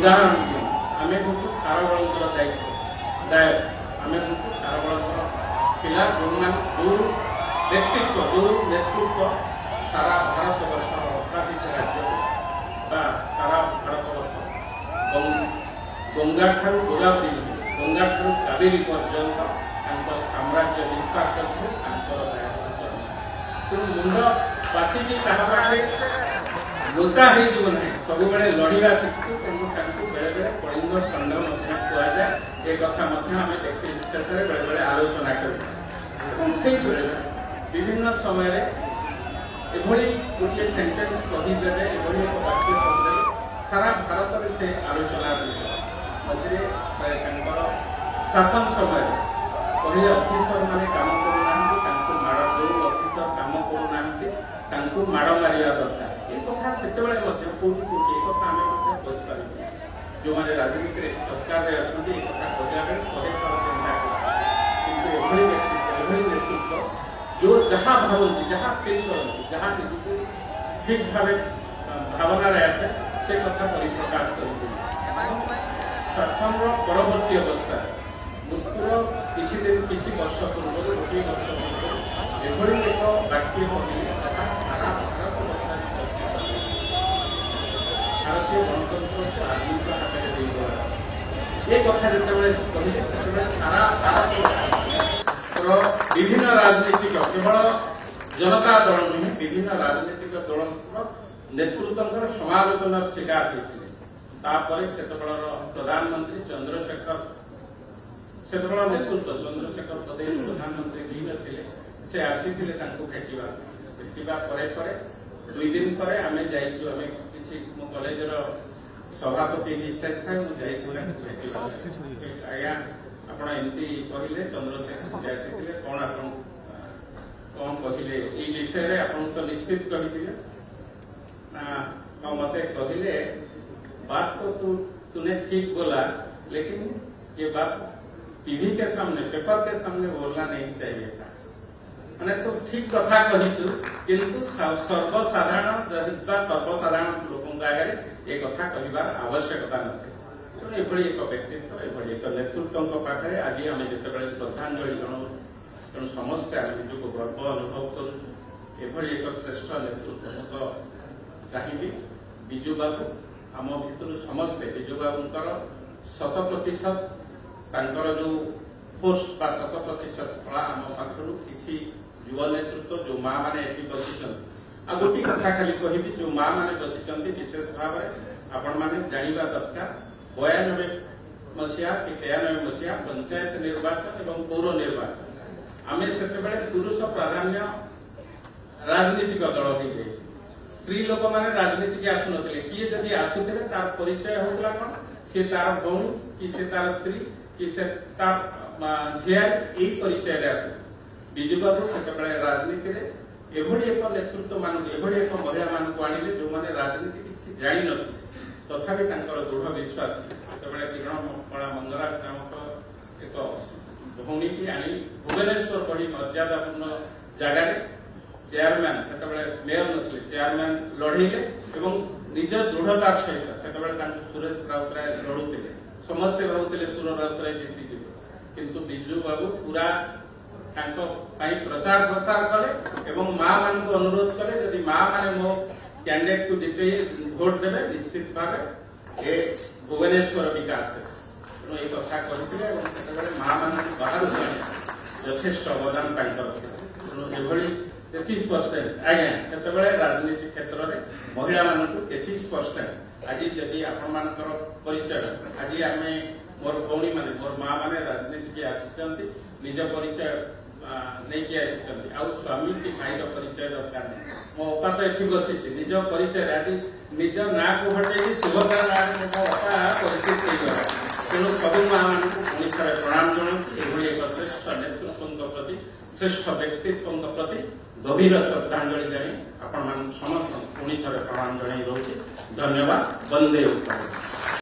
उदाहरण दियो आमे हूँ खारबलंकर दाय आमे हूँ खारबलंकर पिला जो व्यक्तित्व जो नेतृत्व सारा भारत वर्ष अर्थाधिक राज्य सारा भारत वर्ष गंगा ठारू गोदावरी गंगा ठारू कावेरी पर्यंत साम्राज्य विस्तार करते तेणु मुंड पाचिकी पाखे लोचा हो सब लड़वा शिखु तेणु बेले बेले कलिंग षंड कहुए ये कथा आम व्यक्ति विशेष बेले बेले आलोचना कर विभिन्न समय एभली गोटे सेंटेंस कहीदे एभली एक वाक्य कहीदे सारा भारत में से आलोचना विषय मझे शासन समय पहले ऑफिसर माने काम करूना माड़ जो ऑफिसर काम करूना माड़ मारिया दरकार ये कथा से कौटी कौटी एक कथा आम कहीपर जो मैंने राजनीति सरकार अच्छा कथा कहला बेले 100 थर चिंता कि नेतृत्व जो जहाँ भावती जहाँ फील करती जहाँ निजी ठीक भाव भावना आसे से कथा परिप्रकाश कर शासन परवर्ती अवस्था मृत्युर किसी दिन किसी वर्ष पूर्व गोटे वर्ष पूर्व एभली एक वाक्य कहले जहाँ सारा भारत वर्ष भारतीय गणतंत्र को आदमी हाथ में ये कथा जो कहले सारा विभिन्न राजनीतिक केवल जनता दल नुहे विभिन्न राजनीतिक दल नेतृत्व समालोचनार शिकार होते से प्रधानमंत्री चंद्रशेखर से नेतृत्व चंद्रशेखर प्रदेश प्रधानमंत्री भी नथिले से आसीथिले तांको भेटिबा परे 2 दिन पर आमे जाइछु आमे किछि मो कॉलेजर सभापति विषय था भेटिबा आया आपण एमती कहले चंद्रशेखर आसीथिले कोन आपण कौन कहले ई विषय रे आपण तो निश्चित कहिदिले ना मते कहले बात तो तूने ठीक बोला लेकिन ये बात टीवी के सामने पेपर के सामने बोलना नहीं चाहिए था मैंने तो ठीक कथा कहिछु किंतु सर्वसाधारण सर्वसाधारण लोकों आगे ये कथा कहबार आवश्यकता नथि तेणु एभली एक व्यक्तित्व एभली एक नेतृत्व पाखे आज आम जिते श्रद्धांजलि जनाऊ तेणु समस्ते आम निजक गर्व अनुभव करूँ एक श्रेष्ठ नेतृत्व तो चाहिए विजु बाबू आम भितर समस्ते विजु बाबूंकर 100% जो फोर्स 100% फला आम पाखर किसी युव नेतृत्व जो माँ मैंने ये बसी आ गोटे कथा खाली कहबी जो माँ मैंने बसी विशेष भाव में आपण मैंने जानवा दरकार 92 मसीहा कि 93 मसीहा पंचायत निर्वाचन और पौर निर्वाचन आम से पुरुष प्राधान्य राजनीतिक दल हो जाए स्त्री लोक मैंने राजनीति की आसुन किए जदि आसुले तार परिचय होता कौन सी तार भौणी कि से तार स्त्री कि से तार झिया यही परिचय आसु विजु बाबू से राजनीति एभली एक नेतृत्व मानक एभली एक महिला मानक आनिले जो मैंने राजनीति किसी जानी नथिले तथापि दृढ़ विश्वास से किरण कला मंगराज नामक एक भौणी की आनी भुवनेश्वर बड़ी मर्यादापूर्ण जगार चेयरमैन से मेयर नथिले चेयरमैन लड़ेले निज दृढ़तार सहित से सुरेश राउतराय लड़ुते समस्ते भावुले सुर राउतराय जीतिଯିव किंतु विजु बाबू पूरा प्रचार प्रसार कले माँ मान को अनुरोध कले यदि माँ माने मो कैंडिडेट को जीते भोट देवे निश्चित भाव ये भुवनेश्वर विकास तेणु ये कथा करते माँ मान बाहर यथेष्ट अवदान तेणु ये 33% आज्ञा से राजनीति क्षेत्र में महिला मान 33% आज जदि आपर परिचय आज आम मोर भौणी मान मोर माँ मैंने राजनीति की आसी निज परिचय नहीं आसी आउ स्वामी की भाई परिचय दरकार नहीं मो अपा तो ये बसी निज परिचय आज निज ना को हटे सुभद्रा ना मो अपा परिचित तेणु सब माँ मान पुणी थे प्रणाम जनाऊँ एक श्रेष्ठ नेतृत्व प्रति श्रेष्ठ व्यक्तित्व प्रति गभीर श्रद्धांजलि जानी आपण समस्त पुणी थे प्रणाम जन रोचे धन्यवाद वंदे उत्तम।